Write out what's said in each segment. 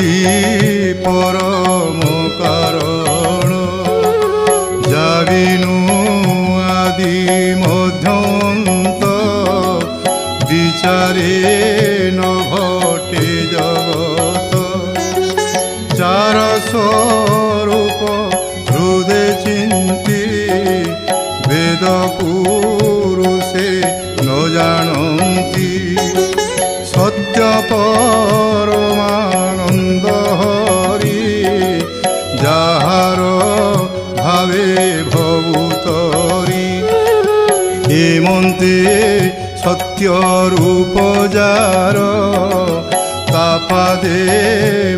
तुही परम कारण जाबिनु आदि मध्यंत विचारे न घटे जगत चार स्वरूप हृदय चिंती वेद पुरुषे न जानती सत्य परमानंद हरि जाहार भावे भवुतरी हेमंते सत्य रूप जार तापादे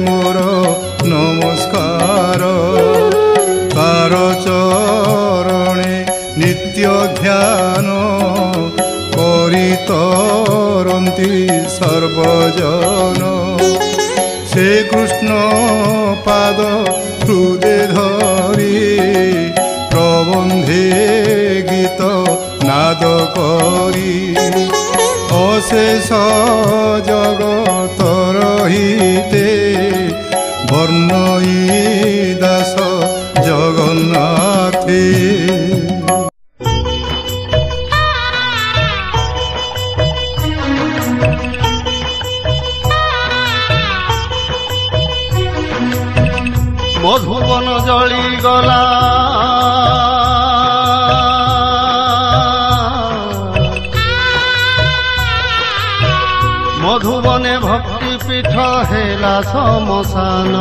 मोर नमस्कार तार चरणे नित्य ध्यान करितरन्ति सर्वजन से कृष्ण पाद हृदय धरी प्रबंधे गीत नाद करी अशेष जगतर हिते वर्णई दास जगन्नाथे मधुबन जली गला मधुबने भक्ति पीठ हेला समसान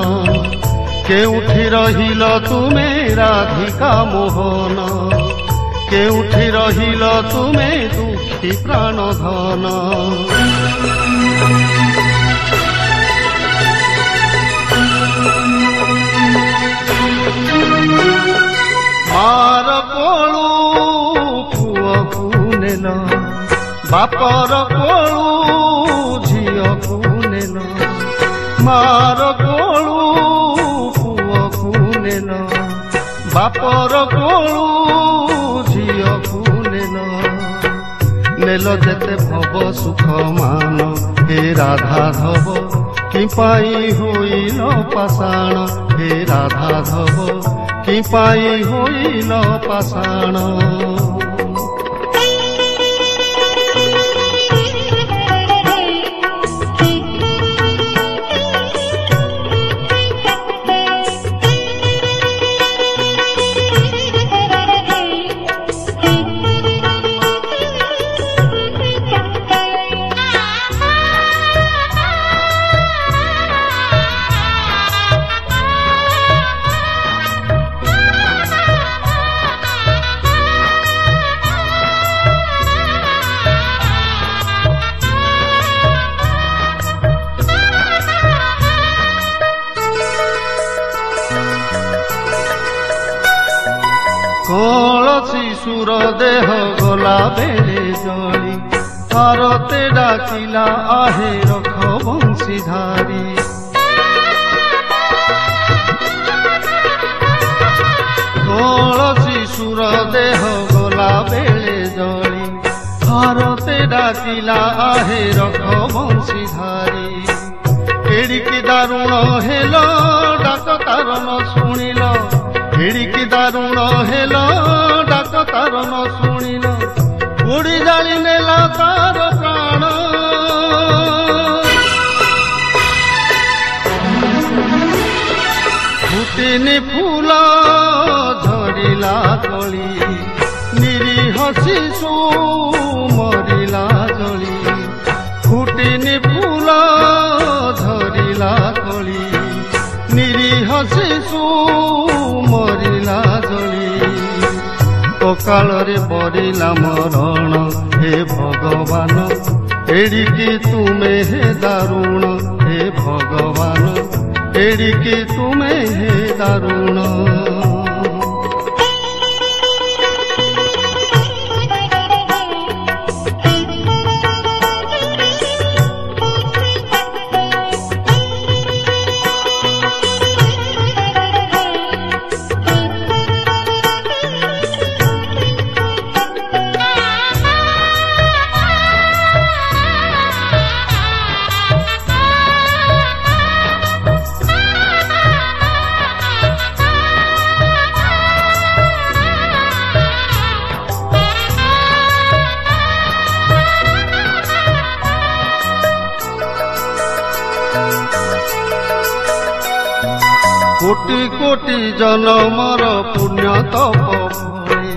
केउठी रहिल तुमे राधिका मोहन केउठी रहिल तुमे दुखी प्राण धन मार कोलू पुअकू नेल बापर कोलू झियकू नेल मार कोलू पुअकू नेल बापर कोलू झियकू नेल नेल जेते भव सुख मान हे राधा धव कि पाई होइल पाषाण हे राधा धव कि पाई होइल पाषाण शिशुर देह गला बेले जली भारते डाकिला आहे रख बंशीधारी कोल शिशुर देह गला बेले जली भारते डाकिला आहे रख बंशीधारी एड़िकी दारुण हेल डाक तार न शुणिल एड़िकी दारुण हेल डाक तार न शुणिल उड़ी जाली नेला तार प्राण फुटिनी फूल झड़िला कली निरीह शिशु मरिला जली फुटिनी फूल झड़िला कली निरीह शिशु मरिला जली ककाଳରେ बरिला मरण हे भगवान एड़िकी तुमे हे दारुण हे भगवान एड़िकी तुमे हे दारुण কোটি কোটি জনমর পুণ্য তপ ফলে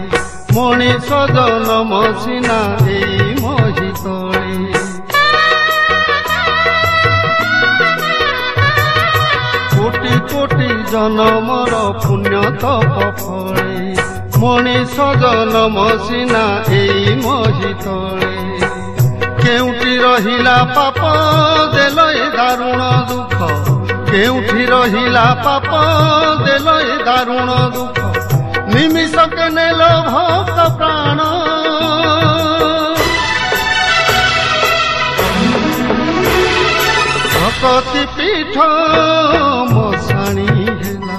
মଣିষ জনম সিনা এই মহি তলে কোটি কোটি জনমর পুণ্য তপ ফলে মଣିষ জনম সিনা এই মহি তলে কেউটি রহিলা পাপ দেল এ দারুণ দুঃখ কেউঠি রহিলা পাপ দেল এ দারুণ দুঃখ নিমিষকে নেল ভক্ত প্রাণ ভকতি পীঠ মশাণী হেলা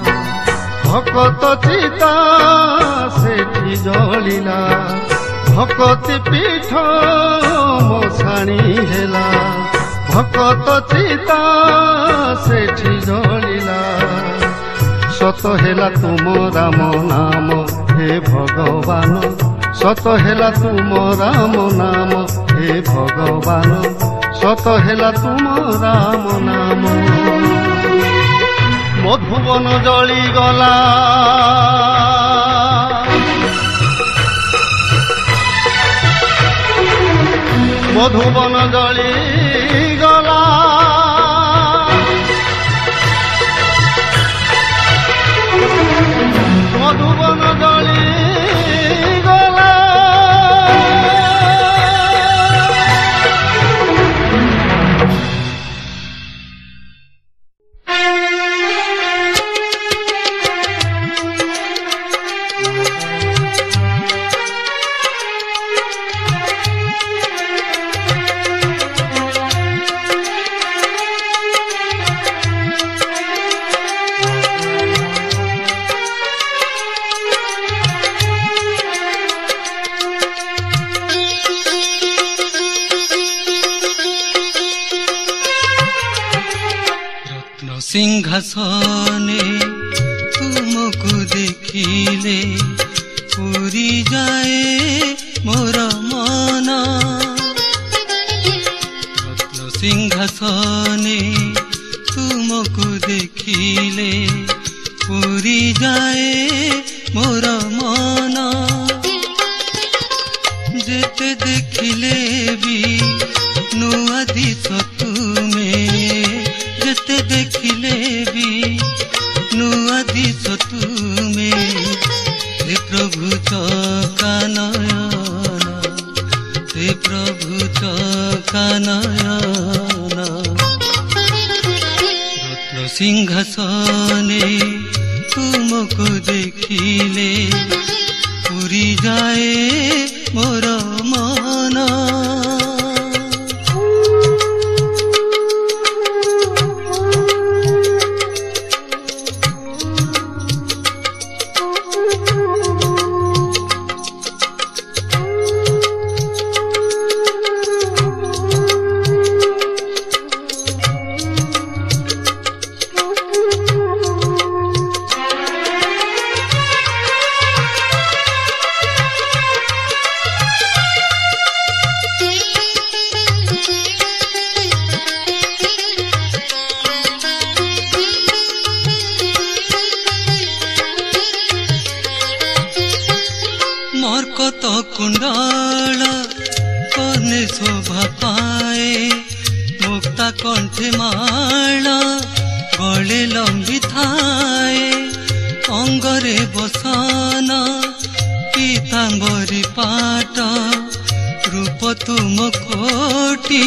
ভকত চিতা সেଠି জଳିଲା ভকতি পীঠ মশাণী হেলা ভকত চিতা সেଠି জଳିଲା সত হেলা তুম রাম নাম হে ভগবান সত হেলা তুম রাম নাম হে ভগবান সত হেলা তুম রাম নাম মধুবন জଳି গলা মধুবন জଳି গলা মধুবন জଳି গলা सिंहासने तुमको देखिले पूरी जाए मोर मन रत्न सिंहासने तुमको देखिले पूरी जाए मोर मन जेते देखिले भी नुआ दिस तुम्हें जेते देखिले भी नुआ दिस तुम्हें हे प्रभु चकानयन हे प्रभु चकानयन रत्न सिंहासने तुमको देखिले पूरी जाए मोर मन कुंडल कने शोभा पाए मुक्ता कंठे माल गले लंबी थाए अंगरे बसन पीतांबरी पाट रूप तुम कोटि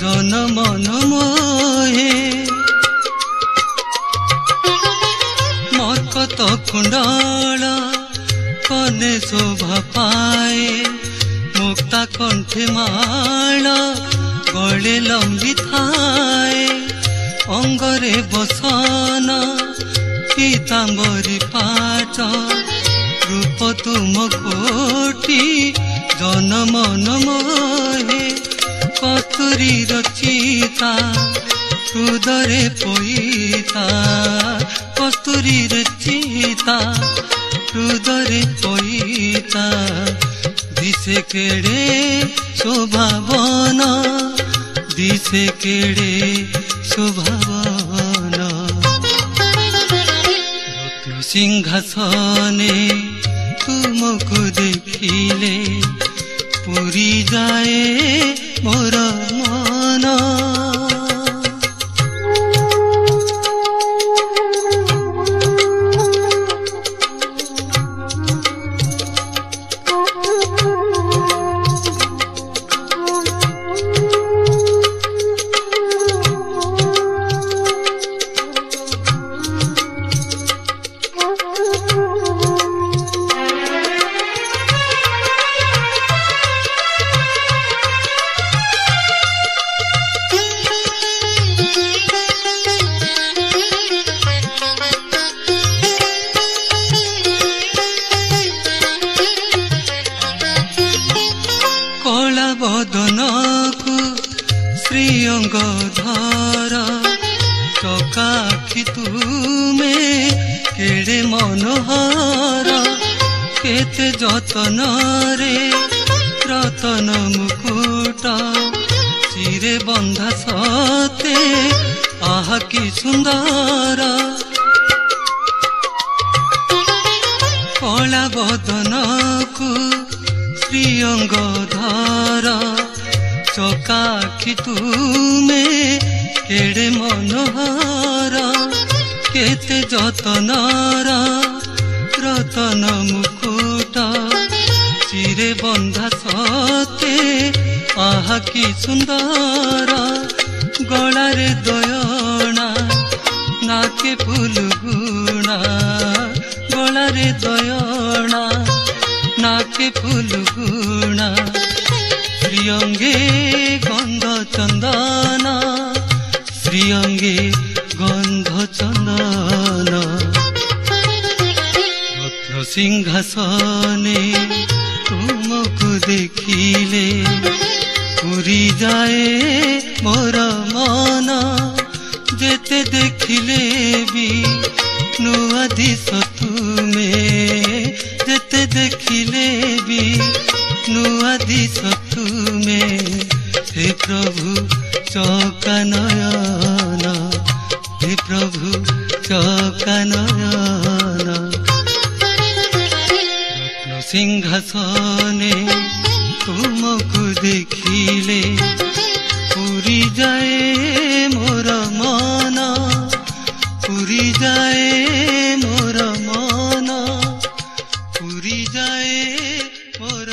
जन मन मोहे मरकत कुंडल कने शोभा पाए मुक्ता कंठे माल गले लंबी थाए अंगरे बसन पीतांबरी पाट रूप तुम कोटि जन मन मोहे कस्तूरी रचिता हृदय पईता कस्तूरी रचिता हृदय पईता दिसे केड़े शोभावन दिसे केड़े शोभावन सिंहासने तुमको देखिले पूरी जाए मोर मन। ବଦନକୁ ଶ୍ରୀଅଙ୍ଗ ଧର ଚକାଖି ତୁମେ କେଡ଼େ ମନୋହର କେତେ ଯତନରେ ରତନ ମୁକୁଟ ଚିରେ ବନ୍ଧା ସତେ ଆହା କି ସୁନ୍ଦର କଳା ବଦନକୁ শ্রীঅঙ্গ ধর চকাখি তুমে কেড়ে মনোহর কেতে যতনর রতন মুকুট চিরে বন্ধা সতে আহা কি সুন্দর গলারে দয়না নাকে ফুলগুণা গলারে দয়না নাকে ফুলগুণা শ্রীঅঙ্গে গন্ধ চন্দন শ্রীঅঙ্গে গন্ধ চন্দন রত্ন সিংহাসনে তুমকু দেখিলে পুরি যায় মোর মন যেতে দেখিলে বি নূଆ দিশ তুমে যেতে দেখিলে বি নূଆ দিশ তুমে হে প্রভু চকা নয়ন হে প্রভু চকা নয়ন রত্ন সিংহাসনে তুমকু দেখিলে পুরি যায় মোর মন পুরি যায় মোর মন পুরি যায় মোর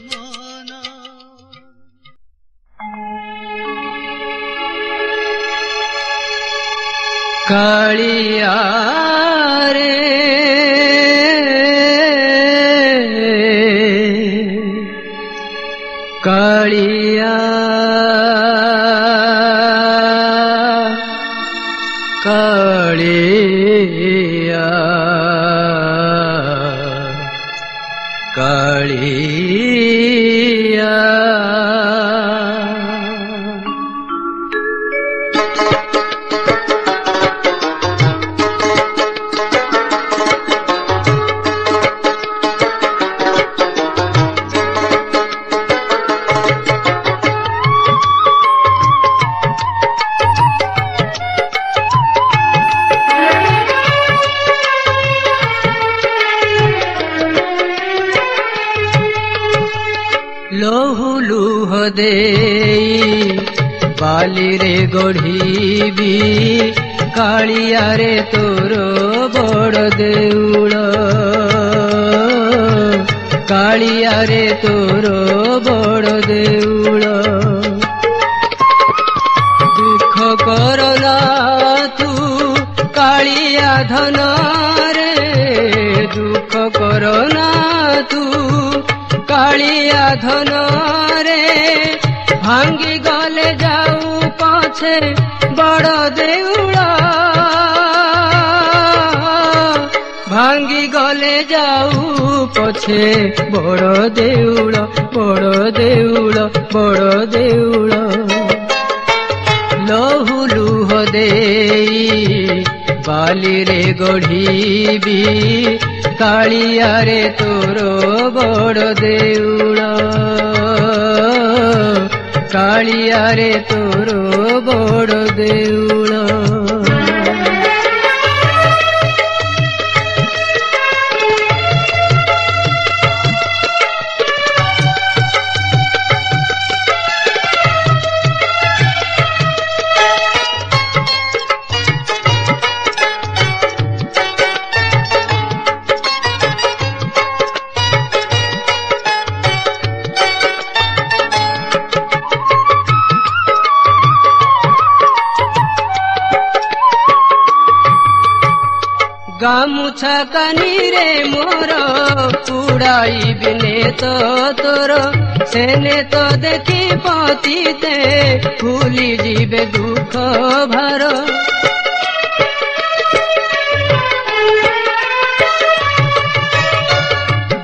মন। কালিয়া রে কালিয়া কালিয়া কালিয়া লহু লুহ দেই বালিরে গঢ়িবি কাଳିଆରେ ତୋର ବଡ଼ ଦେଉଳ କାଳିଆରେ ତୋର ବଡ଼ ଦେଉଳ ଦୁଃଖ କରନା ତୁ କାଳିଆ ଧନରେ ଦୁଃଖ କରନା ତୁ କାଳିଆ ଧନରେ ଭାଙ୍ଗି ଗଲେ ଯାଉ ପଛେ ବଡ଼ ଦେଉଳ ଭାଙ୍ଗି ଗଲେ ଯାଉ ପଛେ ବଡ଼ ଦେଉଳ ବଡ଼ ଦେଉଳ ବଡ଼ ଦେଉଳ ଲହୁ ଲୁହ ଦେଇ ବାଲିରେ ଗଢ଼ିବି କାଳିଆରେ ତୋର ବଡ଼ ଦେଉଳ କାଳିଆରେ ତୋର ବଡ଼ ଦେଉଳ। गामुछा कानीरे मोर उड़ाइबिने तो तोर सेने तो देखी पतिते भूली जीवे दुख भार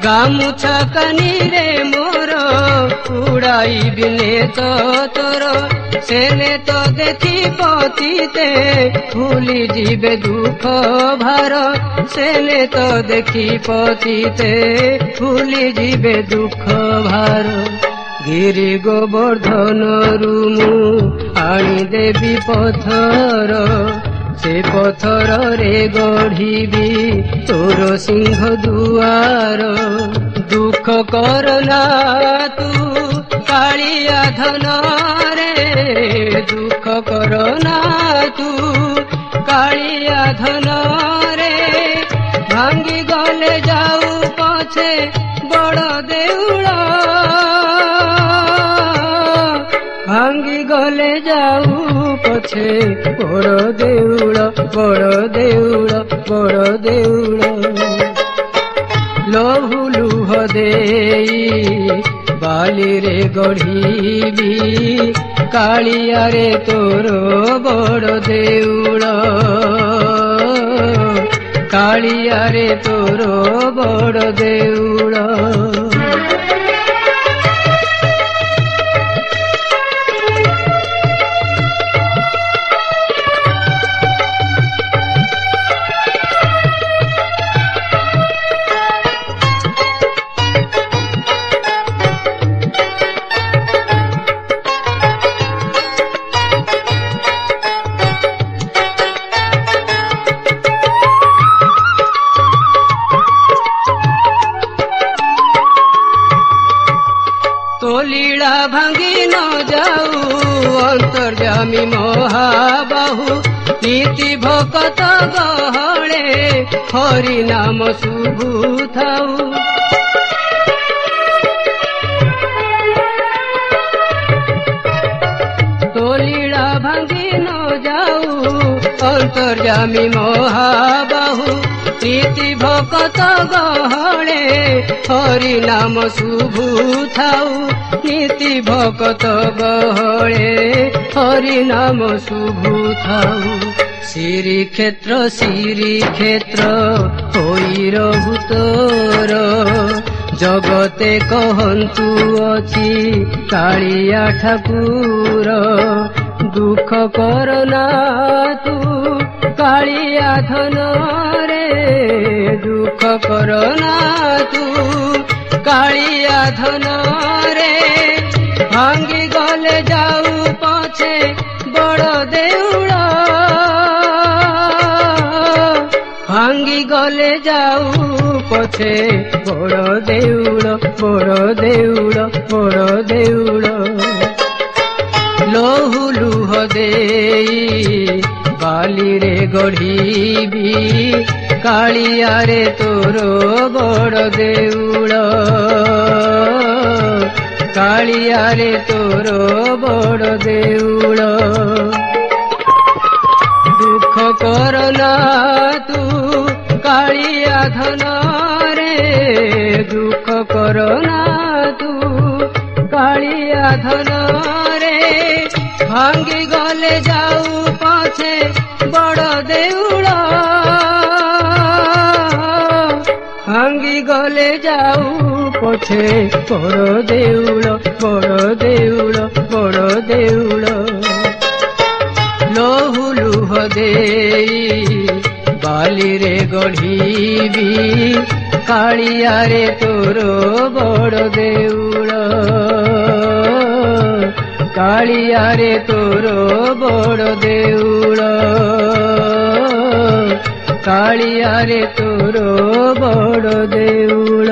गामुछा कानीरे मोर उड़ाइबिने तो तोर सेने तो देखी पतिते भूली जीवे दुख भार सेने तो देखी पतिते भूली जीवे दुख भार गिरी गोवर्धन रुमु आनी देवी पथर से पथर रे गढ़ी तोर सिंह दुआर दुख करना तू कालिया धन रे दुख करना तू कालिया धन रे भांगी गले जाऊ पछे बड़ देउल भांगी गले जाऊ पछे बड़ देउल बड़ देउल बड़ देउल लहु लुह देई बाली रे गढ़ी कालिया रे तोर बड़ देउल कालिया रे तोर बड़ देउल भांगी न जाऊ अंतर्यामी महाबाहु नीति भकत गहळे हरि नाम शुभु थाऊ तोलीला भांगी न जाऊ अंतर्यामी महाबाहु नीति भकत गहळे हरि नाम शुभु थाऊ नीति भकत गहळे हरि नाम शुभु थाऊ श्रीक्षेत्र होई रहु तोर जगते कहन्तु अछि कालिया ठाकुर दुख करना तू कालिया धन रे दुख करना तू कालिया धन रे भांगी गले जाऊ पछे बड़ देउल भांगी गले जाऊ पछे बड़ देउल बड़ देउल बड़ देउल लहु लुह देई बाली रे गढ़ी कालिया रे तोर बड़ देउल कालिया रे तोर बड़ देउल दुख करना तू कालिया धन रे दुख करना तू कालिया धन रे भांगी गले जाऊ पछे बड़ देउल भांगी गले जाऊ पछे बड़ देउल बड़ देउल बड़ देउल लहु लुह देई बाली रे गढ़ी कालिया रे तोर बड़ देउल कालिया रे तोर बड़ देउल कालिया रे तोर बड़ देउल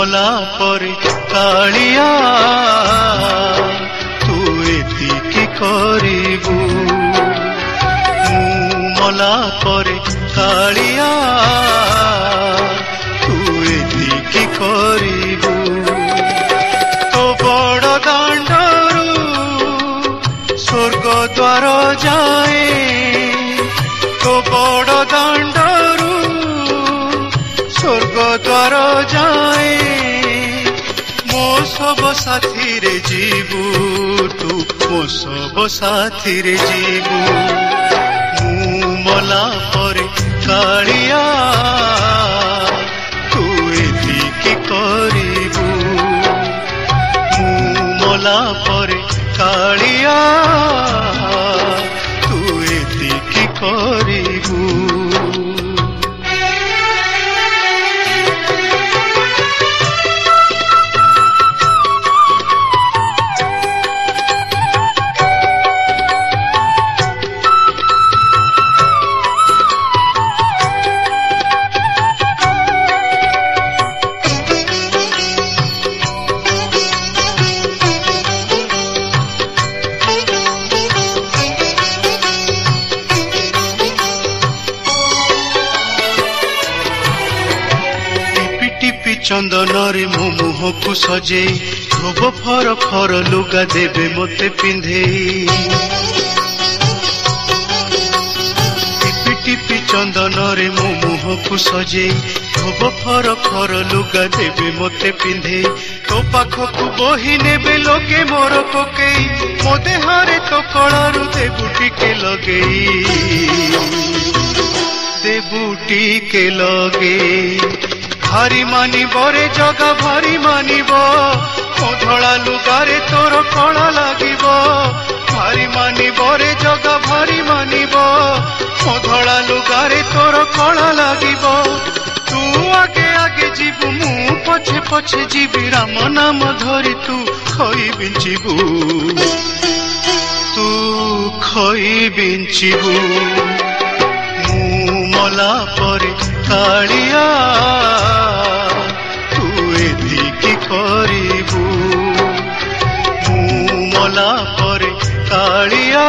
मला परे कालिया तू एतिकी करिबू मला परे कालिया तू एतिकी करिबू तो बड़ दांडरू स्वर्ग द्वार जाए तो बड़ दांडरू स्वर्ग द्वार जाए मो सब साथी रे जीवू तू मो सब साथी रे जीवू मला परे कालिया तू एतिकी करिबू मला परे कालिया तू एतिकी करिबू चंदन रे मो मुह को सजे धोब फर फर लुगा देवे मते पिंधे टिपी टिपी चंदन रे मो मुह को सजे धोब फर फर लुगा देवे मते पिंधे तो पाख को बही नेबे लोगे मोर पकई मो देहरे तो कलारू देबुटी के लगे देबुटी के लगे भारी मानिब रे जगा भारी मानिब मो धड़ा लुगारे तोर कला लागिब भारी मानिब रे जगा भारी मानिब मो धड़ा लुगारे तोर कला लागिब तू आगे आगे जीवु मु पछे पछे जीवी राम नाम धरी तू खई बिंचिबू तू खई बिंचिबू मु मला परे कालिया तू एतिकी करिबू मु मला परे कालिया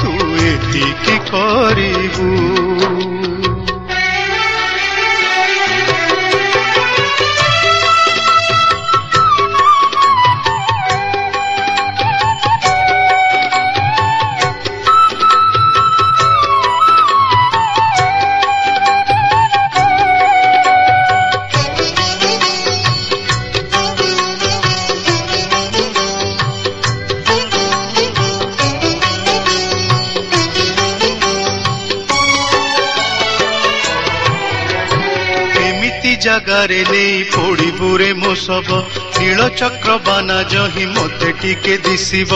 तू एतिकी करिबू जगारे नहीं पड़ी बुरे मो सब नील चक्र बाना जही मते टिके दिसिब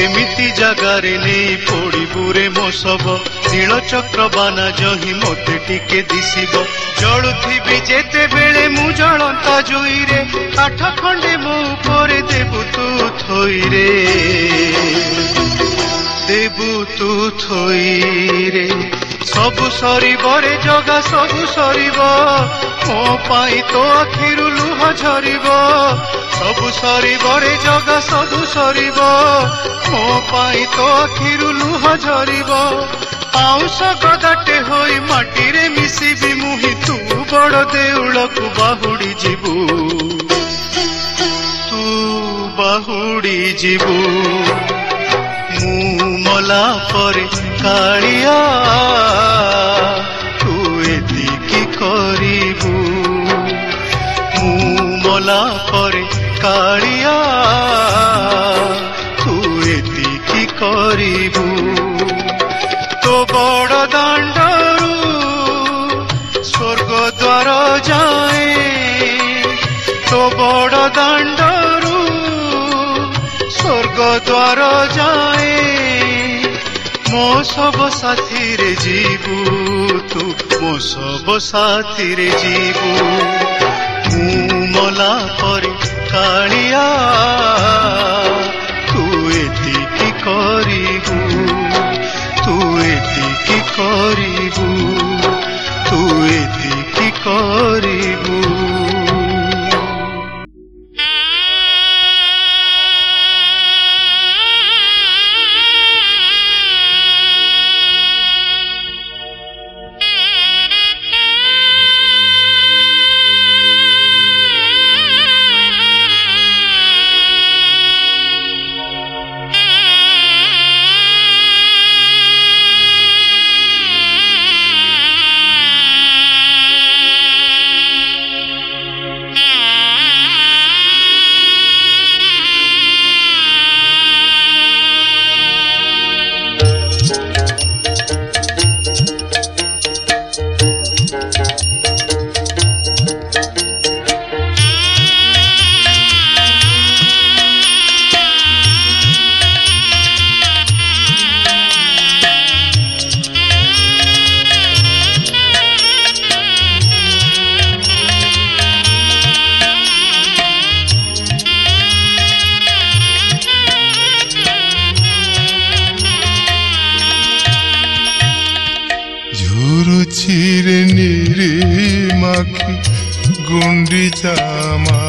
एमिति जगारे नहीं पड़ी बुरे मो सब नील चक्र बाना जही मते टिके दिसिब जलुथिबी जेते बेले मु जलंता जोई रे काठ खंडे मो उपरे देबु तू थोई रे देबु तू थोई रे सबु सरीब रे जगा सबु सरीब मो पाई तो आखिरु लुह झरीब सबु सरीब रे जगा सबु सरीब मो पाई तो आखिरु लुह झरीब आउस गदाटे होई माटी रे मिसिबी मुही तू बड़ देउल को बाहुड़ी जीवू तू बाहुड़ी जीवू मु मला परे कालिया तू एतिकी करिबू मु मला परे कालिया तू एतिकी करिबू तो बड़ दांडरू स्वर्ग द्वार जाए तो बड़ दांडरू स्वर्ग द्वार जाए मो सब साथी रे जीवू तू मो सब साथी रे जीवू मु मला परे कालिया तू एतिकी करिबू तू एतिकी करिबू ଝୁରୁଛିରେ ନିରିମାଖି ଗୁଣ୍ଡିଚା ମା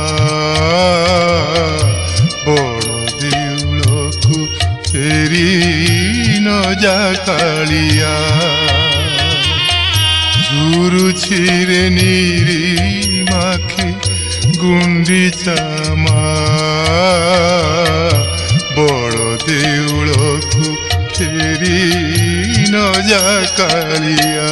ବଡ଼ ଦେଉଳକୁ ଫେରି ନ ଯା କାଳିଆ ଝୁରୁଛିରେ ନିରିମାଖି ଗୁଣ୍ଡିଚା ମା ବଡ଼ ଦେଉଳକୁ ଫେରି ନ ଯା କାଳିଆ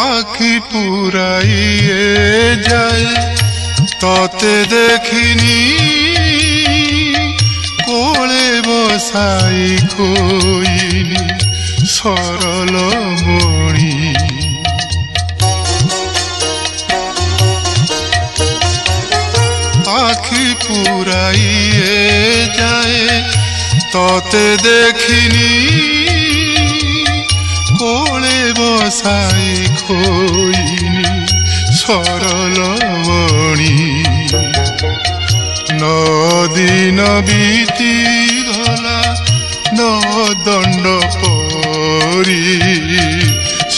আখি পুরাইয়ে যায় ততে দেখিনি কোলে বসাই খইনি সরল মণি আখি পুরাইয়ে যায় ততে দেখিনি কোলে বসাই খইনি সরল মণি নদিন বিতি গলা নদণ্ড পরি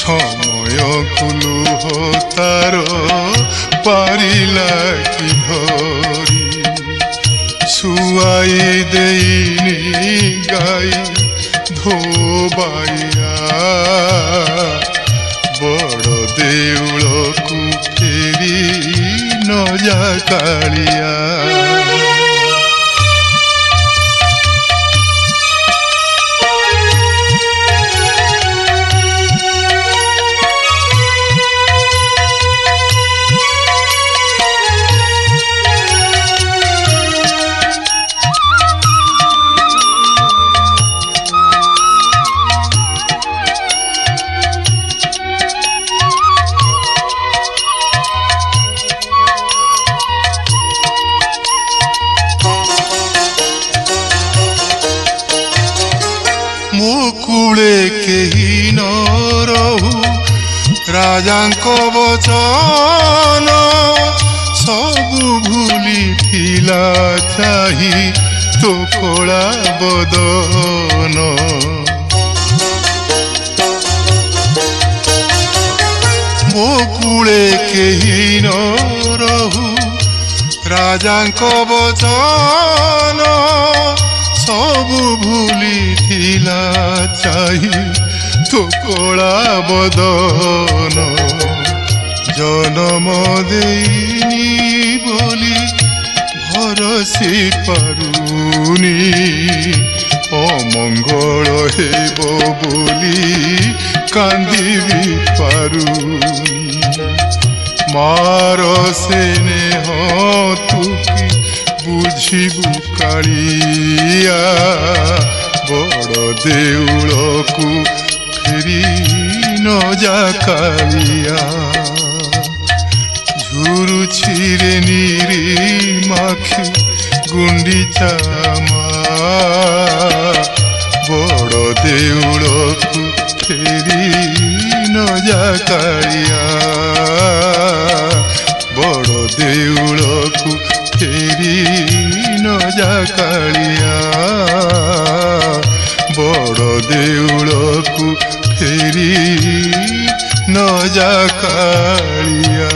সময় কুলুহ তার পারিলা কি ধরি শুয়াই দেইনি গাই ধোবাইয়া বড় দেউলকু ফেরি ন যা কালিয়া মুকুলে কেহি ন রহু রাজাঙ্ক বচন সবু ভুলি থিলা চাহি তো কলা বদন মুকুলে কেহি ন রহু রাজাঙ্ক বচন সবু ভুলি থিলা চাহি তো কলা বদন জনম দেইনি বলি ভরসি পারুনি অমঙ্গল হেব বলি কান্দিবি পারুনি মার স্নেহ তুকি বুঝিবু কালিয়া বড় দেউলকু ফেরি ন যা কালিয়া ঝুরুছিরে নিরিমাখি গুন্ডিচা মা বড় দেউলকু ফেরি ন যা কালিয়া বড় দেউলকু ফেরি ন যা কালিয়া বড় দেউলকু ফেরি ন যা কালিয়া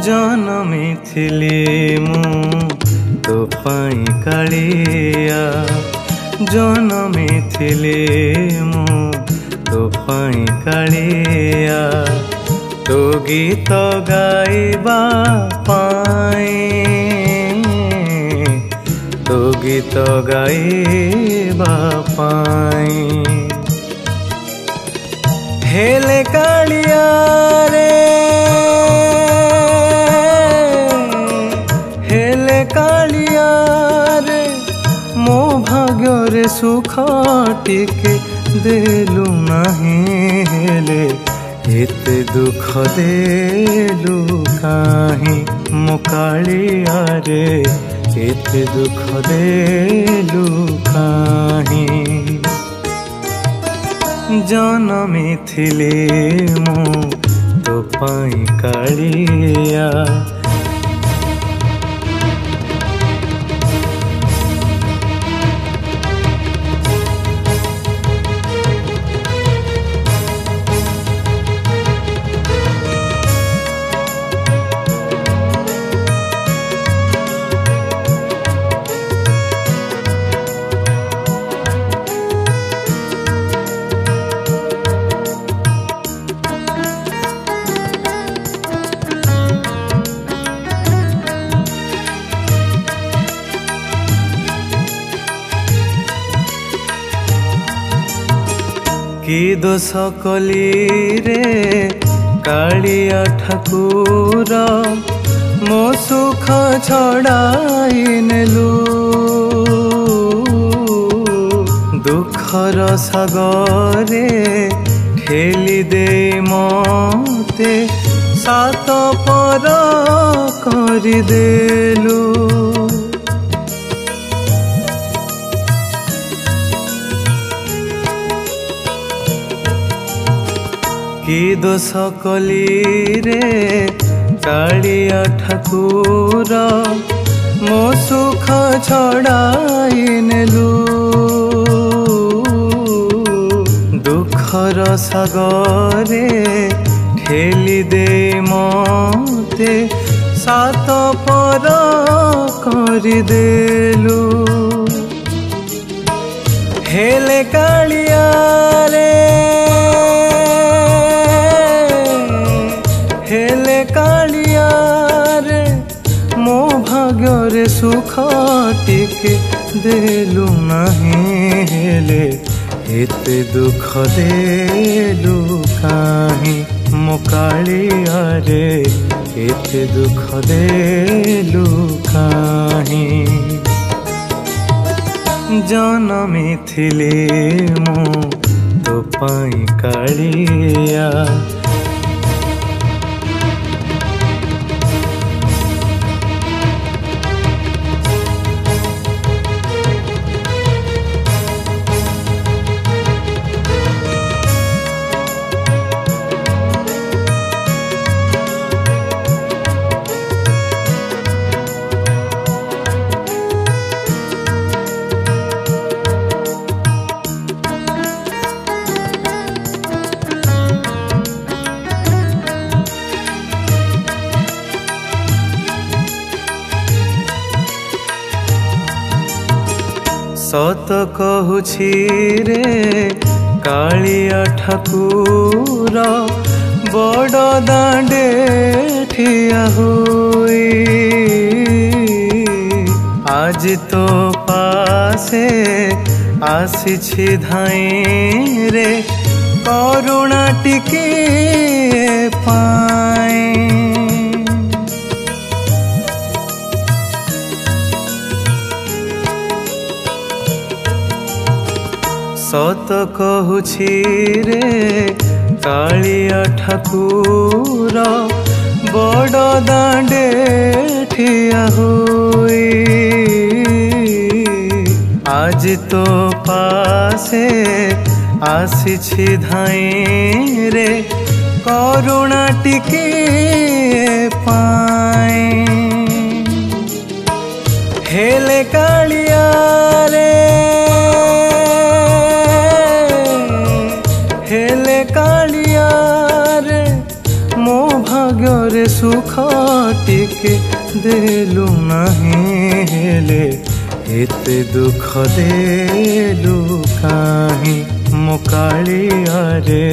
জনমিଥିଲି মু तो पाई कालिया जनमी थिले मु तो पाई कालिया तो गीत गाइबा पाई तो गीत गाइबा पाई हेले कालिया रे हेले कालिया रे मो भाग्य रे सुख टिके देलु नहीं हेले एते दुख देलु काहे मो कालिया रे एते दुख देलु काहे जनमी थिले मु तो पाई कालिया कि दोष कली रे कालिया ठाकुर मो सुख छड़ाई नेलु दुखर सागरे ठेली दे मते सात पर करदेलु कि दोष कली रे कालिया ठाकुर मो सुख छड़ाई नेलु दुखर सागरे ठेली दे मते सात पर करदेलु हेले कालिया रे हेले कालिया रे मो भाग्य रे सुख टिके देलु नहीं हेले एते दुख देलु काहे मो कालिया रे एते दुख देलु काहे जनमी थिले मु तो पाई कालिया सत कहूछि रे कालिया ठाकुर बड़ दांडे ठिया हुई आज तो पासे आसी धाई रे करुणा टिके पाए सत कहूछि रे कालिया ठाकुर बड़ दांडे ठिया हुई आज तो पासे आसी धाई रे करुणा टिके पाए हेले कालिया रे हेले कालिया रे मो भाग्य रे सुख टिके देलु नहीं हेले एते दुख देलु काहे मो कालिया रे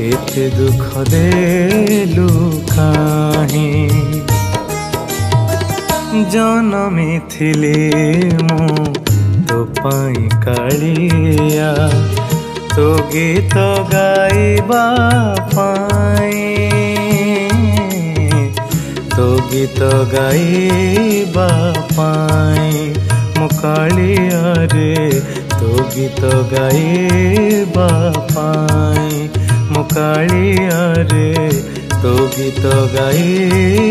एते दुख देलु काहे जनमी थिले मो तो पाई कालिया तो गीत गाइबा पाई तो गीत गाइबा पाई मो कालिया रे तो गीत गाइबा पाई मो कालिया रे तो गीत गाइबा